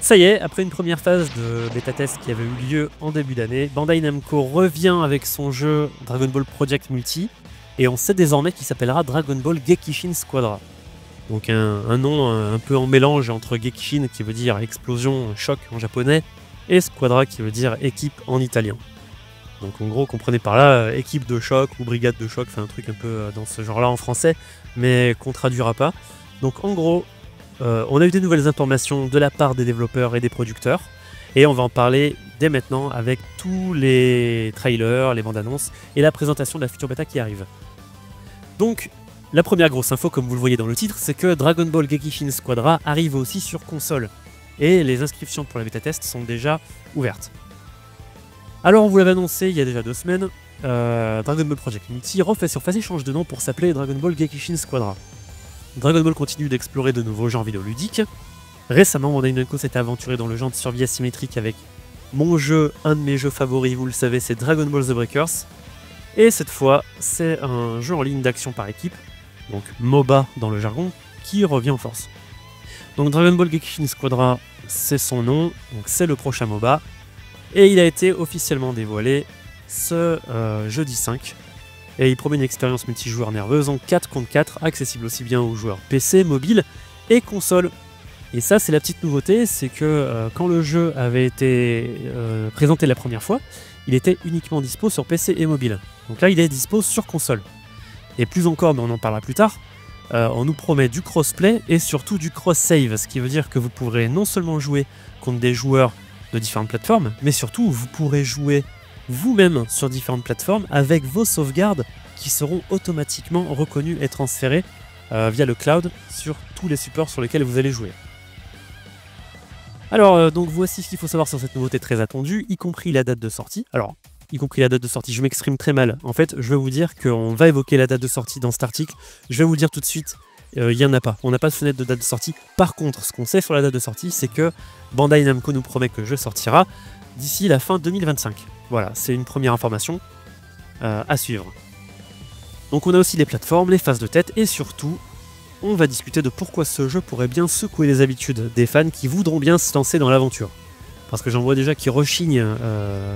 Ça y est, après une première phase de bêta-test qui avait eu lieu en début d'année, Bandai Namco revient avec son jeu Dragon Ball Project Multi, et on sait désormais qu'il s'appellera Dragon Ball Gekishin Squadra. Donc un nom un peu en mélange entre Gekishin qui veut dire explosion, choc en japonais, et Squadra qui veut dire équipe en italien. Donc en gros, comprenez par là équipe de choc ou brigade de choc, enfin un truc un peu dans ce genre-là en français, mais qu'on traduira pas. Donc en gros, on a eu des nouvelles informations de la part des développeurs et des producteurs, et on va en parler dès maintenant avec tous les trailers, les bandes annonces et la présentation de la future bêta qui arrive. Donc, la première grosse info, comme vous le voyez dans le titre, c'est que Dragon Ball Gekishin Squadra arrive aussi sur console, et les inscriptions pour la bêta test sont déjà ouvertes. Alors, on vous l'avait annoncé il y a déjà 2 semaines, Dragon Ball Project Multi refait surface et change de nom pour s'appeler Dragon Ball Gekishin Squadra. Dragon Ball continue d'explorer de nouveaux genres vidéoludiques. Récemment, Bandai Namco s'était aventuré dans le genre de survie asymétrique avec mon jeu, un de mes jeux favoris, vous le savez, c'est Dragon Ball The Breakers. Et cette fois, c'est un jeu en ligne d'action par équipe, donc MOBA dans le jargon, qui revient en force. Donc Dragon Ball Gekishin Squadra, c'est son nom, donc c'est le prochain MOBA. Et il a été officiellement dévoilé ce jeudi 5. Et il promet une expérience multijoueur nerveuse en 4 contre 4, accessible aussi bien aux joueurs PC, mobile et console. Et ça, c'est la petite nouveauté, c'est que quand le jeu avait été présenté la première fois, il était uniquement dispo sur PC et mobile. Donc là, il est dispo sur console. Et plus encore, mais on en parlera plus tard, on nous promet du crossplay et surtout du cross-save, ce qui veut dire que vous pourrez non seulement jouer contre des joueurs de différentes plateformes, mais surtout, vous pourrez jouer vous-même sur différentes plateformes avec vos sauvegardes qui seront automatiquement reconnues et transférées via le cloud sur tous les supports sur lesquels vous allez jouer. Alors, donc voici ce qu'il faut savoir sur cette nouveauté très attendue, y compris la date de sortie. Alors, y compris la date de sortie, je m'exprime très mal. En fait, je vais vous dire qu'on va évoquer la date de sortie dans cet article. Je vais vous le dire tout de suite, il n'y en a pas. On n'a pas de fenêtre de date de sortie. Par contre, ce qu'on sait sur la date de sortie, c'est que Bandai Namco nous promet que le jeu sortira d'ici la fin 2025. Voilà, c'est une première information à suivre. Donc on a aussi les plateformes, les phases de tête, et surtout, on va discuter de pourquoi ce jeu pourrait bien secouer les habitudes des fans qui voudront bien se lancer dans l'aventure. Parce que j'en vois déjà qui rechignent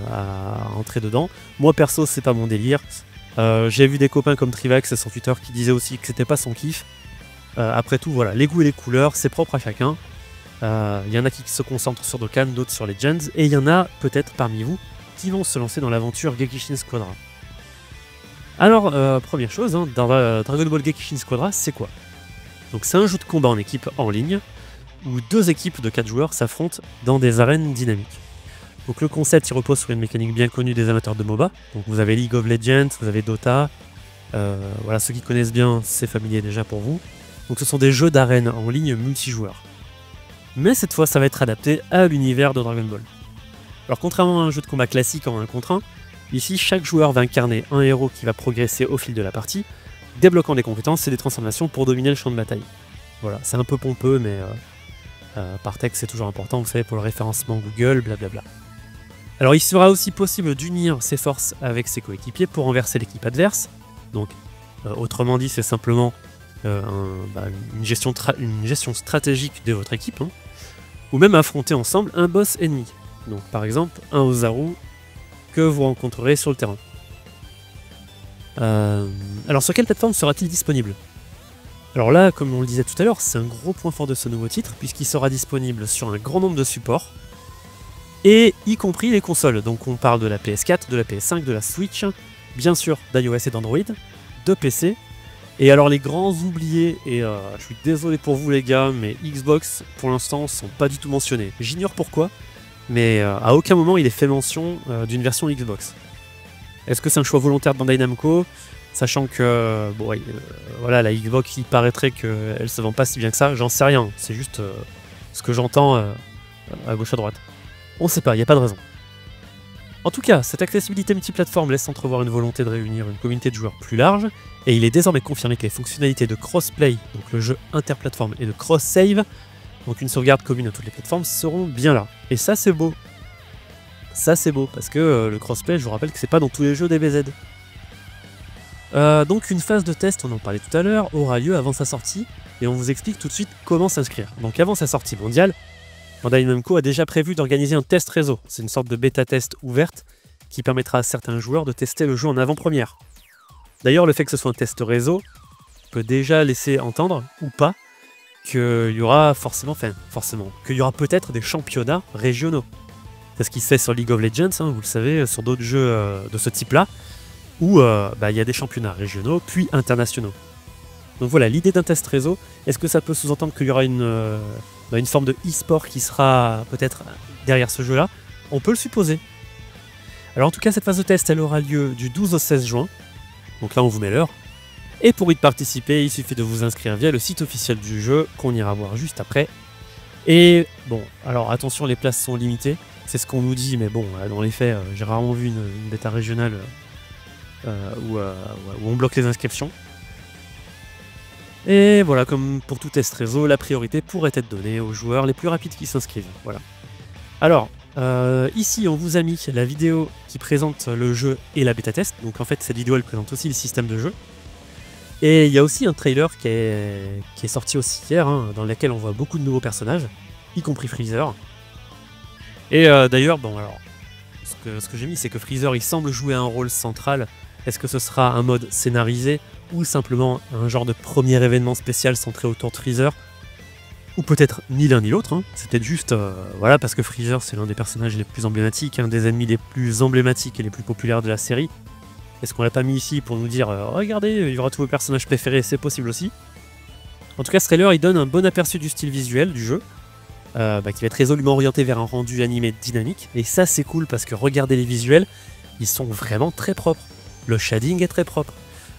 à entrer dedans. Moi perso, c'est pas mon délire. J'ai vu des copains comme Trivax sur Twitter qui disaient aussi que c'était pas son kiff. Après tout, voilà, les goûts et les couleurs, c'est propre à chacun. Il y en a qui se concentrent sur Dokkan, d'autres sur Legends, et il y en a peut-être parmi vous qui vont se lancer dans l'aventure Gekishin Squadra. Alors, première chose, hein, dans Dragon Ball Gekishin Squadra, c'est quoi? Donc c'est un jeu de combat en équipe en ligne, où 2 équipes de 4 joueurs s'affrontent dans des arènes dynamiques. Donc le concept il repose sur une mécanique bien connue des amateurs de MOBA. Donc vous avez League of Legends, vous avez Dota, voilà, ceux qui connaissent bien, c'est familier déjà pour vous. Donc ce sont des jeux d'arène en ligne multijoueurs. Mais cette fois ça va être adapté à l'univers de Dragon Ball. Alors contrairement à un jeu de combat classique en 1 contre 1, ici chaque joueur va incarner un héros qui va progresser au fil de la partie, débloquant des compétences et des transformations pour dominer le champ de bataille. Voilà, c'est un peu pompeux, mais par texte c'est toujours important, vous savez, pour le référencement Google, blablabla. Alors il sera aussi possible d'unir ses forces avec ses coéquipiers pour renverser l'équipe adverse. Donc, autrement dit, c'est simplement une gestion stratégique de votre équipe, hein, ou même affronter ensemble un boss ennemi. Donc par exemple, un Ozaru que vous rencontrerez sur le terrain. Alors sur quelle plateforme sera-t-il disponible? Alors là, comme on le disait tout à l'heure, c'est un gros point fort de ce nouveau titre, puisqu'il sera disponible sur un grand nombre de supports, et y compris les consoles. Donc on parle de la PS4, de la PS5, de la Switch, bien sûr d'iOS et d'Android, de PC, et alors les grands oubliés, et je suis désolé pour vous les gars, mais Xbox pour l'instant sont pas du tout mentionnés. J'ignore pourquoi, mais à aucun moment il est fait mention d'une version Xbox. Est-ce que c'est un choix volontaire de Bandai Namco? Sachant que, bon, voilà, la Xbox, il paraîtrait qu'elle se vend pas si bien que ça, j'en sais rien. C'est juste ce que j'entends à gauche à droite. On sait pas, il n'y a pas de raison. En tout cas, cette accessibilité multiplateforme laisse entrevoir une volonté de réunir une communauté de joueurs plus large, et il est désormais confirmé que les fonctionnalités de crossplay, donc le jeu interplateforme, et de cross-save, donc une sauvegarde commune à toutes les plateformes, seront bien là. Et ça, c'est beau. Ça, c'est beau, parce que le crossplay, je vous rappelle que c'est pas dans tous les jeux DBZ. Donc une phase de test, on en parlait tout à l'heure, aura lieu avant sa sortie, et on vous explique tout de suite comment s'inscrire. Donc avant sa sortie mondiale, Bandai Namco a déjà prévu d'organiser un test réseau. C'est une sorte de bêta-test ouverte qui permettra à certains joueurs de tester le jeu en avant-première. D'ailleurs, le fait que ce soit un test réseau peut déjà laisser entendre, ou pas, qu'il y aura qu'il y aura peut-être des championnats régionaux. C'est ce qui se fait sur League of Legends, hein, vous le savez, sur d'autres jeux de ce type-là, où il y a des championnats régionaux, puis internationaux. Donc voilà, l'idée d'un test réseau, est-ce que ça peut sous-entendre qu'il y aura une forme de e-sport qui sera peut-être derrière ce jeu-là? On peut le supposer. Alors en tout cas, cette phase de test, elle aura lieu du 12 au 16 juin. Donc là, on vous met l'heure. Et pour y participer, il suffit de vous inscrire via le site officiel du jeu, qu'on ira voir juste après. Et bon, alors attention, les places sont limitées. C'est ce qu'on nous dit, mais bon, dans les faits, j'ai rarement vu une bêta régionale où on bloque les inscriptions. Et voilà, comme pour tout test réseau, la priorité pourrait être donnée aux joueurs les plus rapides qui s'inscrivent. Voilà. Alors, ici, on vous a mis la vidéo qui présente le jeu et la bêta test. Donc en fait, cette vidéo, elle présente aussi le système de jeu. Et il y a aussi un trailer qui est sorti aussi hier, hein, dans lequel on voit beaucoup de nouveaux personnages, y compris Freezer. Et d'ailleurs, bon alors, ce que j'ai mis, c'est que Freezer, il semble jouer un rôle central. Est-ce que ce sera un mode scénarisé ou simplement un genre de premier événement spécial centré autour de Freezer? Ou peut-être ni l'un ni l'autre, hein. C'est peut-être juste, voilà, parce que Freezer, c'est l'un des personnages les plus emblématiques, un des ennemis les plus emblématiques et les plus populaires de la série. Est-ce qu'on l'a pas mis ici pour nous dire regardez, il y aura tous vos personnages préférés, c'est possible aussi. En tout cas, ce trailer, il donne un bon aperçu du style visuel du jeu, qui va être résolument orienté vers un rendu animé dynamique. Et ça, c'est cool parce que regardez les visuels, ils sont vraiment très propres. Le shading est très propre.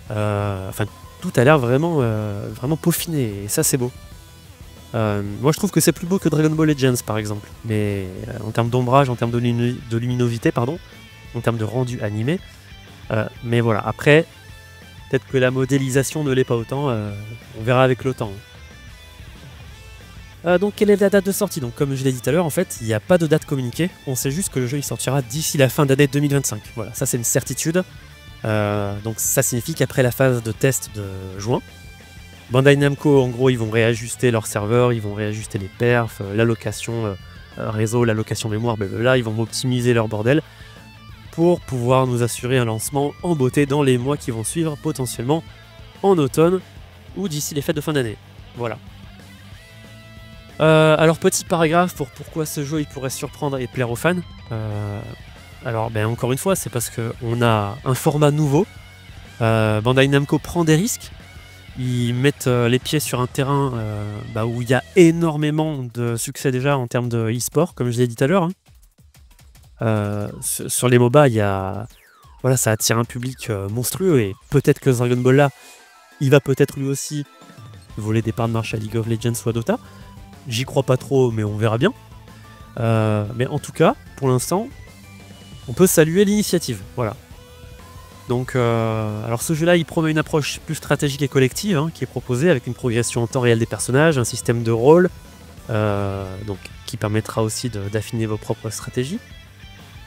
Enfin, tout a l'air vraiment, vraiment peaufiné, et ça, c'est beau. Moi, je trouve que c'est plus beau que Dragon Ball Legends, par exemple. Mais en termes d'ombrage, en termes de luminosité, pardon, en termes de rendu animé. Mais voilà, après, peut-être que la modélisation ne l'est pas autant, on verra avec le temps. Donc quelle est la date de sortie? Donc comme je l'ai dit tout à l'heure, en fait, il n'y a pas de date communiquée, on sait juste que le jeu il sortira d'ici la fin d'année 2025. Voilà, ça c'est une certitude. Donc ça signifie qu'après la phase de test de juin, Bandai Namco, en gros, ils vont réajuster leurs serveurs, ils vont réajuster les perfs, l'allocation réseau, l'allocation mémoire, blablabla, ils vont optimiser leur bordel, pour pouvoir nous assurer un lancement en beauté dans les mois qui vont suivre, potentiellement en automne ou d'ici les fêtes de fin d'année. Voilà. Alors petit paragraphe pour pourquoi ce jeu il pourrait surprendre et plaire aux fans. Alors encore une fois, c'est parce qu'on a un format nouveau. Bandai Namco prend des risques. Ils mettent les pieds sur un terrain où il y a énormément de succès déjà en termes de e-sport, comme je l'ai dit tout à l'heure. Hein. Sur les MOBA, voilà, ça attire un public monstrueux et peut-être que Dragon Ball là, il va peut-être lui aussi voler des parts de marché à League of Legends ou à Dota. J'y crois pas trop, mais on verra bien. Mais en tout cas, pour l'instant, on peut saluer l'initiative. Voilà. Donc, alors ce jeu-là, il promet une approche plus stratégique et collective, hein, qui est proposée avec une progression en temps réel des personnages, un système de rôle, donc qui permettra aussi d'affiner vos propres stratégies.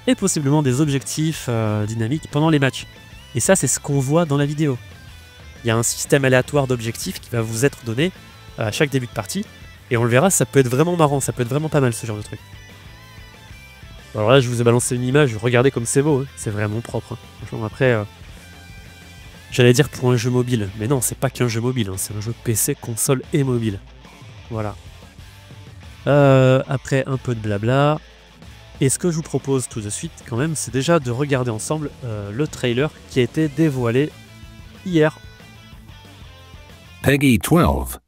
Et possiblement des objectifs dynamiques pendant les matchs. Et ça, c'est ce qu'on voit dans la vidéo. Il y a un système aléatoire d'objectifs qui va vous être donné à chaque début de partie, et on le verra, ça peut être vraiment marrant, ça peut être vraiment pas mal ce genre de truc. Alors là, je vous ai balancé une image, regardez comme c'est beau, hein. C'est vraiment propre. Hein. Franchement, après, j'allais dire pour un jeu mobile, mais non, c'est pas qu'un jeu mobile, hein. C'est un jeu PC, console et mobile. Voilà. Après, un peu de blabla. Et ce que je vous propose tout de suite, quand même, c'est déjà de regarder ensemble le trailer qui a été dévoilé hier. Peggy 12.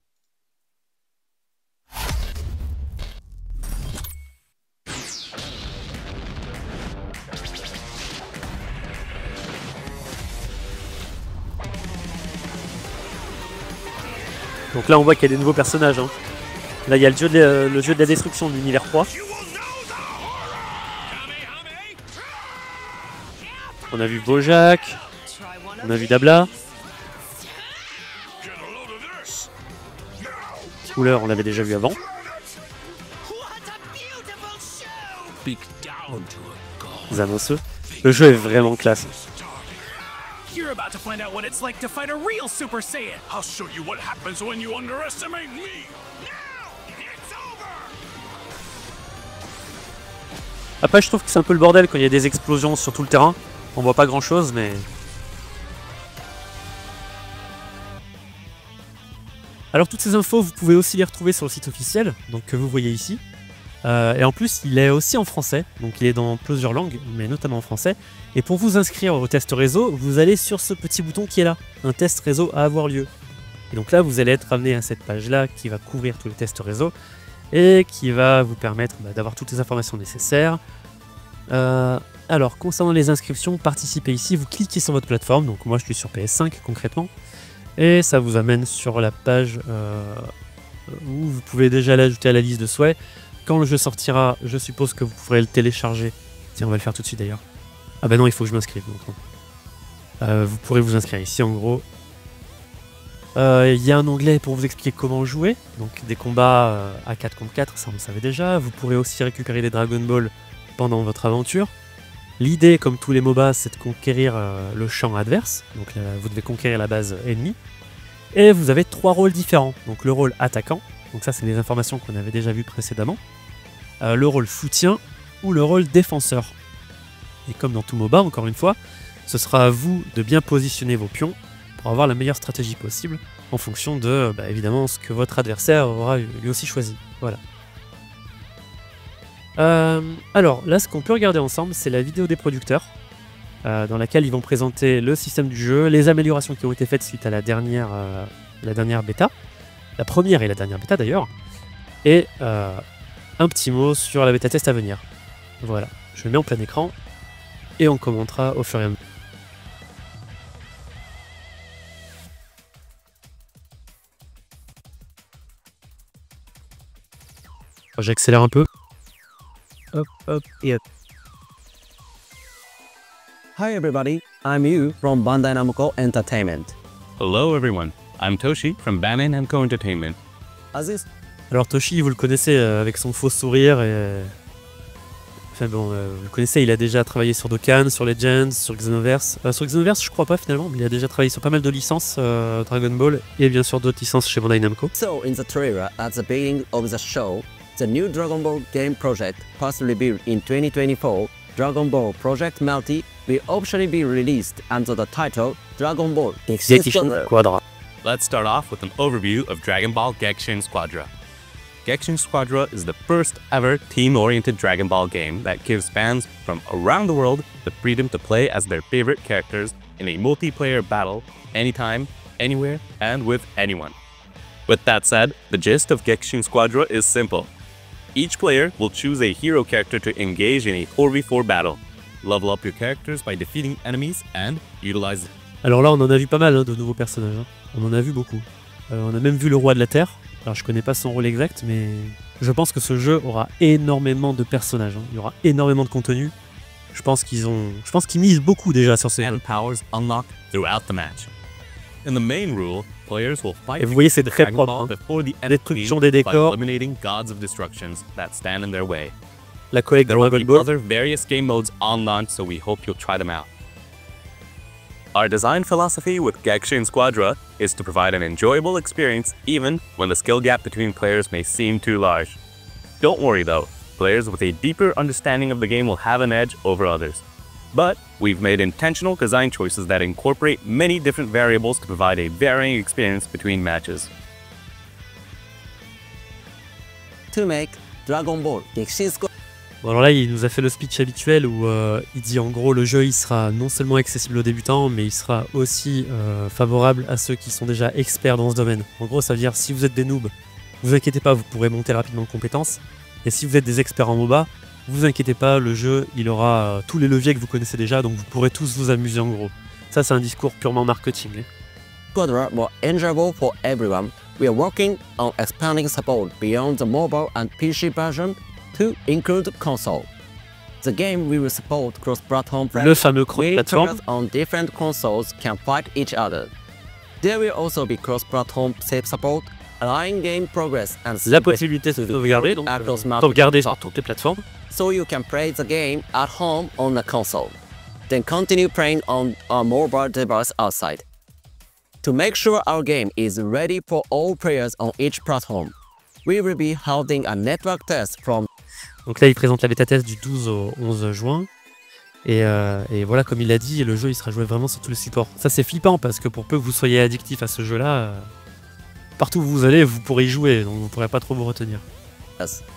Donc là, on voit qu'il y a des nouveaux personnages. Hein. Là, il y a le jeu de la destruction de l'univers 3. On a vu Bojack, on a vu Dabla. Couleur, on l'avait déjà vu avant. Zanosu. Le jeu est vraiment classe. You're about to find out what it's like to fight a real Super Saiyan. I'll show you what happens when you underestimate me. Now, it's over. Après, je trouve que c'est un peu le bordel quand il y a des explosions sur tout le terrain. On voit pas grand chose, mais... Alors toutes ces infos, vous pouvez aussi les retrouver sur le site officiel, donc que vous voyez ici. Et en plus, il est aussi en français, donc il est dans plusieurs langues, mais notamment en français. Et pour vous inscrire au test réseau, vous allez sur ce petit bouton qui est là, un test réseau à avoir lieu. Et donc là, vous allez être amené à cette page-là qui va couvrir tous les tests réseau et qui va vous permettre d'avoir toutes les informations nécessaires. Alors, concernant les inscriptions, participez ici, vous cliquez sur votre plateforme, donc moi je suis sur PS5 concrètement, et ça vous amène sur la page où vous pouvez déjà l'ajouter à la liste de souhaits. Quand le jeu sortira, je suppose que vous pourrez le télécharger. Tiens, on va le faire tout de suite d'ailleurs. Ah bah non, il faut que je m'inscrive. Vous pourrez vous inscrire ici en gros. Il y a un onglet pour vous expliquer comment jouer. Donc des combats à 4 contre 4, ça on le savait déjà. Vous pourrez aussi récupérer des Dragon Ball pendant votre aventure. L'idée, comme tous les MOBA, c'est de conquérir le champ adverse. Donc là, vous devez conquérir la base ennemie. Et vous avez 3 rôles différents. Donc le rôle attaquant. Donc ça, c'est des informations qu'on avait déjà vues précédemment. Le rôle soutien ou le rôle défenseur. Et comme dans tout MOBA, encore une fois, ce sera à vous de bien positionner vos pions pour avoir la meilleure stratégie possible en fonction de, évidemment, ce que votre adversaire aura lui aussi choisi. Voilà. Alors, là, ce qu'on peut regarder ensemble, c'est la vidéo des producteurs, dans laquelle ils vont présenter le système du jeu, les améliorations qui ont été faites suite à la dernière bêta, la première et la dernière bêta d'ailleurs, et un petit mot sur la bêta test à venir. Voilà, je le mets en plein écran, et on commentera au fur et à mesure. J'accélère un peu. Hop, hop, et hop. Hi everybody, I'm Yu from Bandai Namco Entertainment. Hello everyone, I'm Toshi from Bandai Namco Entertainment. Aziz, Alors Toshi, vous le connaissez avec son faux sourire et... Enfin bon, vous le connaissez, il a déjà travaillé sur Dokkan, sur Legends, sur Xenoverse. Sur Xenoverse, je crois pas finalement, mais il a déjà travaillé sur pas mal de licences Dragon Ball et bien sûr d'autres licences chez Bandai Namco. so in the trailer at the beginning of the show, the new Dragon Ball game project, first revealed in 2024, Dragon Ball Project Multi, will officially be released under the title Dragon Ball Gekishin Quadra. Let's start off with an overview of Dragon Ball Gekishin Squadra. Gekishin Squadra is the first ever team-oriented Dragon Ball game that gives fans from around the world the freedom to play as their favorite characters in a multiplayer battle anytime, anywhere, and with anyone. With that said, the gist of Gekishin Squadra is simple. Each player will choose a hero character to engage in a 4v4 battle. Level up your characters by defeating enemies and utilize... Alors là, on en a vu pas mal de nouveaux personnages. On en a vu beaucoup. On a même vu le roi de la Terre. Alors je connais pas son rôle exact, mais je pense que ce jeu aura énormément de personnages. Il y aura énormément de contenu. Je pense qu'ils misent beaucoup déjà sur ces... and powers unlocked throughout the match. In the main rule, players will fight Et vous voyez, c'est très Dragon propre. Ball before the Destruction enemy des by décors. eliminating gods of destructions that stand in their way. La collecte There will Dragon be Ball. other various game modes on launch, so we hope you'll try them out. Our design philosophy with Gekishin Squadra is to provide an enjoyable experience even when the skill gap between players may seem too large. Don't worry though, players with a deeper understanding of the game will have an edge over others. But we've made intentional design choices that incorporate many different variables to provide a varying experience between matches. to make Dragon Ball Gekishin Squadra Bon alors là, il nous a fait le speech habituel où il dit en gros le jeu il sera non seulement accessible aux débutants, mais il sera aussi favorable à ceux qui sont déjà experts dans ce domaine. En gros, ça veut dire si vous êtes des noobs, vous inquiétez pas, vous pourrez monter rapidement en compétences. Et si vous êtes des experts en MOBA, vous inquiétez pas, le jeu il aura tous les leviers que vous connaissez déjà, donc vous pourrez tous vous amuser en gros. Ça c'est un discours purement marketing. more enjoyable for everyone. We are working on expanding support beyond the mobile and PC version to include console. The game will support cross-platform Le fameux where cross-platform. players on different consoles can fight each other. There will also be cross-platform save support, allowing game progress and La possibilité de sauvegarder, donc across sauvegarder sur toutes les plateformes. so you can play the game at home on a console, then continue playing on a mobile device outside. To make sure our game is ready for all players on each platform, we will be holding a network test from Donc là, il présente la bêta test du 12 au 11 juin. Et voilà, comme il l'a dit, le jeu il sera joué vraiment sur tous les supports. Ça c'est flippant parce que pour peu que vous soyez addictif à ce jeu-là, partout où vous allez, vous pourrez y jouer, donc vous ne pourrez pas trop vous retenir.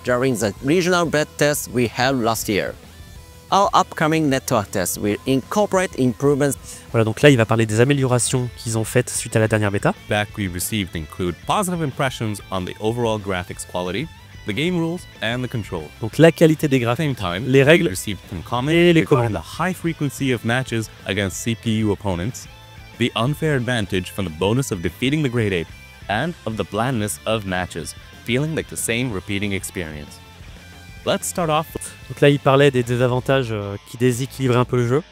During the regional beta test we held last year. Our upcoming network test will incorporate improvements. Voilà, donc là il va parler des améliorations qu'ils ont faites suite à la dernière bêta. Feedback we received include positive impressions on the overall graphics quality, the game rules, and the control. Donc la qualité des At the graphiques, same time, les we règles received some comments et les regarding commandes. the high frequency of matches against CPU opponents, the unfair advantage from the bonus of defeating the Great Ape, and of the blandness of matches, feeling like the same repeating experience. Let's start off with Donc là il parlait des désavantages qui déséquilibraient un peu le jeu.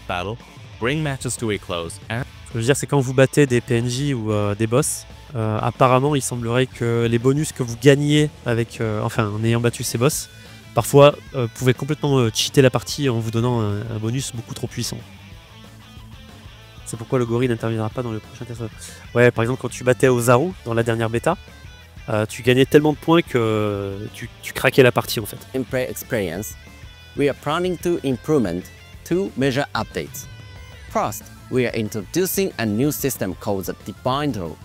battle, bring matches to a close, and Ce que je veux dire c'est quand vous battez des PNJ ou des boss, apparemment il semblerait que les bonus que vous gagnez avec, en ayant battu ces boss, parfois pouvaient complètement cheater la partie en vous donnant un bonus beaucoup trop puissant. C'est pourquoi le gorille n'interviendra pas dans le prochain test. Ouais, par exemple quand tu battais Ozaru dans la dernière bêta, tu gagnais tellement de points que tu craquais la partie en fait. Gameplay experience, we are planning to implement 2 major updates. First, we are introducing a new system called the Divine Draw.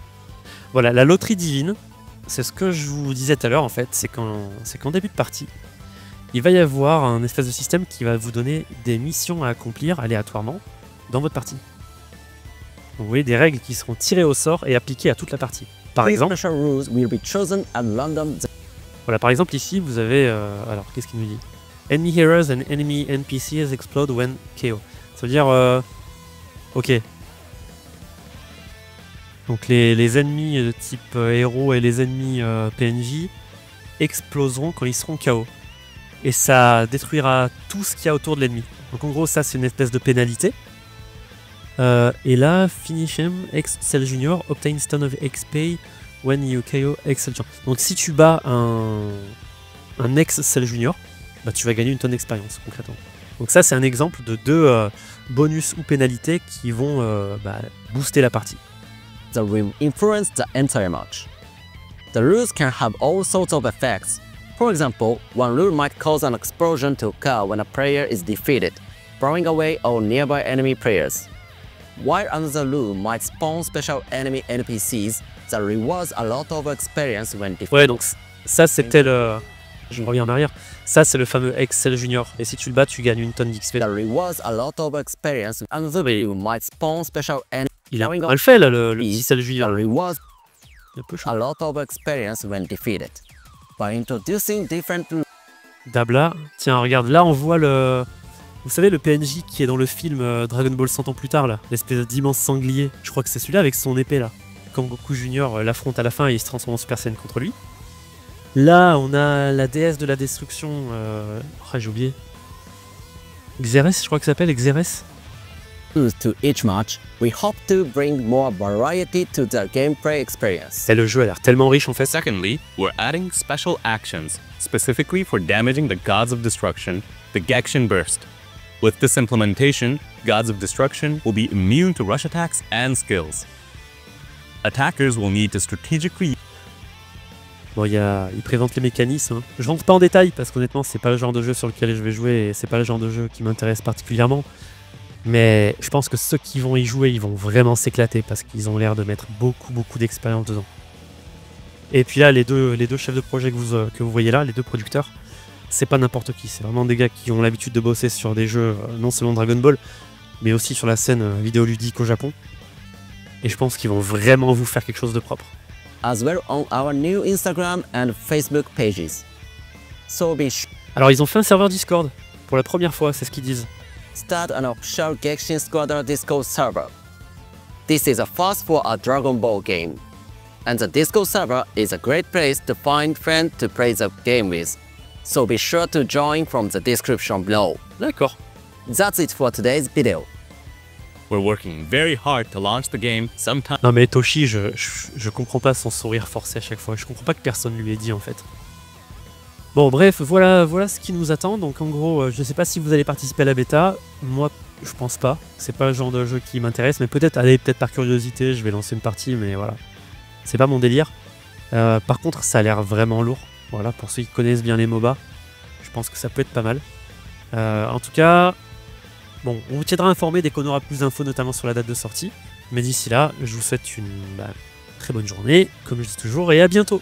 Voilà, la loterie divine, c'est ce que je vous disais tout à l'heure en fait, c'est qu'en début de partie, il va y avoir un espèce de système qui va vous donner des missions à accomplir aléatoirement dans votre partie. Donc, vous voyez des règles qui seront tirées au sort et appliquées à toute la partie. Par These exemple, special rules will be chosen at random. voilà, par exemple ici vous avez, alors qu'est-ce qu'il nous dit? Enemy heroes and enemy NPCs explode when KO. Ça veut dire, ok. Donc les ennemis de type héros et les ennemis PNJ exploseront quand ils seront KO. Et ça détruira tout ce qu'il y a autour de l'ennemi. Donc en gros ça c'est une espèce de pénalité. Et là, finish him, Excel Junior, obtain stone of XP when you KO Excel Junior. Donc si tu bats un Excel Junior, bah, tu vas gagner une tonne d'expérience concrètement. Donc ça c'est un exemple de deux bonus ou pénalités qui vont booster la partie. That will influence the entire match. The rules can have all sorts of effects. For example, one rule might cause an explosion to occur when a player is defeated, blowing away all nearby enemy players. While another rule might spawn special enemy NPCs that rewards a lot of experience when defeated. Ouais, donc ça c'était le... Je reviens en arrière. Ça c'est le fameux Excel Junior. Et si tu le bats, tu gagnes une tonne d'XP. That rewards a lot of experience. Another rule might spawn special enemy Il a mal fait là, le Excel that Junior. rewards Un peu chaud. a lot of experience when defeated. By introducing different rules, Dabla. Tiens, regarde, là on voit le... Vous savez le PNJ qui est dans le film Dragon Ball 100 ans plus tard là, l'espèce d'immense sanglier. Je crois que c'est celui-là avec son épée là. Quand Goku Junior l'affronte à la fin et il se transforme en Super Saiyan contre lui. Là on a la déesse de la destruction. J'ai oublié. Xerès, je crois que ça s'appelle Xerès. to each match, we hope to bring more variety to the gameplay experience. Et le jeu a l'air tellement riche en fait. secondly, we're adding special actions, specifically for damaging the Gods of Destruction, the Gexen Burst. With this implementation, Gods of Destruction will be immune to rush attacks and skills. Attackers will need to strategically Bon, il présente les mécanismes. Hein. Je rentre pas en détail parce qu'honnêtement, c'est pas le genre de jeu sur lequel je vais jouer et c'est pas le genre de jeu qui m'intéresse particulièrement. Mais je pense que ceux qui vont y jouer, ils vont vraiment s'éclater parce qu'ils ont l'air de mettre beaucoup d'expérience dedans. Et puis là, les deux chefs de projet que vous voyez là, les deux producteurs, c'est pas n'importe qui. C'est vraiment des gars qui ont l'habitude de bosser sur des jeux, non seulement Dragon Ball, mais aussi sur la scène vidéoludique au Japon. Et je pense qu'ils vont vraiment vous faire quelque chose de propre. As well on our new Instagram and Facebook pages. So be sure Alors ils ont fait un serveur Discord pour la première fois, c'est ce qu'ils disent. to start an official Gexen Squadron Discord server. This is a first for a Dragon Ball game, and the Discord server is a great place to find friends to play the game with. So be sure to join from the description below. D'accord. That's it for today's video. We're working very hard to launch the game sometime. Non mais Toshi, je comprends pas son sourire forcé à chaque fois. Je comprends pas que personne lui ait dit en fait. Bon bref, voilà ce qui nous attend. Donc en gros, je sais pas si vous allez participer à la bêta. Moi, je pense pas. C'est pas le genre de jeu qui m'intéresse. Mais peut-être par curiosité, je vais lancer une partie. Mais voilà, c'est pas mon délire. Par contre, ça a l'air vraiment lourd. Voilà, pour ceux qui connaissent bien les MOBA. pense que ça peut être pas mal. En tout cas, bon, on vous tiendra informé dès qu'on aura plus d'infos, notamment sur la date de sortie. Mais d'ici là, je vous souhaite une très bonne journée, comme je dis toujours, et à bientôt.